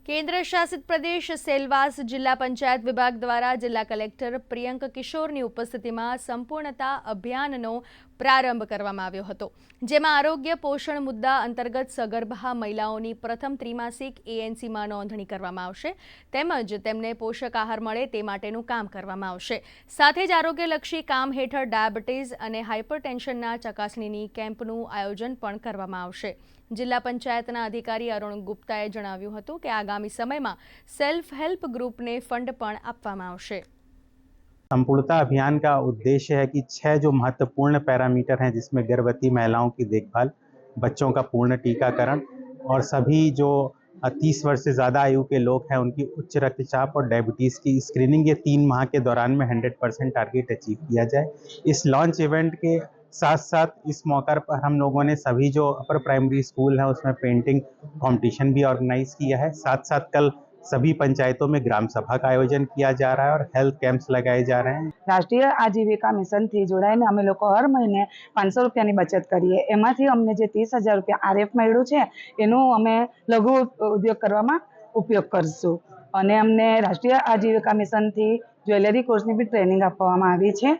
केन्द्र शासित प्रदेश सेलवास जिला पंचायत विभाग द्वारा जिला कलेक्टर प्रियंक किशोरनी उपस्थितिमां संपूर्णता अभियाननो प्रारंभ करवामां आव्यो हतो, जेमां आरोग्य पोषण मुद्दा अंतर्गत सगर्भा महिलाओनी प्रथम त्रिमासिक एएनसी मां नोंधणी करवामां आवशे, तेमज तेमने पोषक आहार मळे ते माटेनुं काम करवामां आवशे। साथे ज आरोग्यलक्षी काम हेठळ डाયાબિટીસ અને હાઇપરટેન્શનના ચકાસણીની કેમ્પનું આયોજન પણ કરવામાં આવશે। जिला पंचायतना अधिकारी अरुण गुप्ताए जणाव्युं हतुं के आगामी समयमां सेल्फ हेल्प ग्रुपने फंड पण आपवामां आवशे। संपूर्णता अभियान का उद्देश्य है कि 6 जो महत्वपूर्ण पैरामीटर हैं, जिसमें गर्भवती महिलाओं की देखभाल, बच्चों का पूर्ण टीकाकरण और सभी जो 30 वर्ष से ज़्यादा आयु के लोग हैं उनकी उच्च रक्तचाप और डायबिटीज़ की स्क्रीनिंग ये 3 माह के दौरान में 100% टारगेट अचीव किया जाए। इस लॉन्च इवेंट के साथ साथ इस मौके पर हम लोगों ने सभी जो अपर प्राइमरी स्कूल है उसमें पेंटिंग कंपटीशन भी ऑर्गेनाइज किया है। साथ साथ कल सभी पंचायतों में ग्राम सभा का आयोजन किया जा रहा है और हेल्थ कैंप्स लगाए जा रहे हैं। राष्ट्रीय आजीविका मिशन थी जोड़ाईने अमे लोको हर महीने 500 रुपयानी बचत करीए। एमांथी अमने जे 30,000 रुपया आरएफ मळ्युं छे एनो अमे लघु उद्योग करवामां उपयोग करशुं अने अमने राष्ट्रीय आजीविका मिशन थी ज्वेलरी कोर्सनी बी ट्रेनिंग आपवामां आवी छे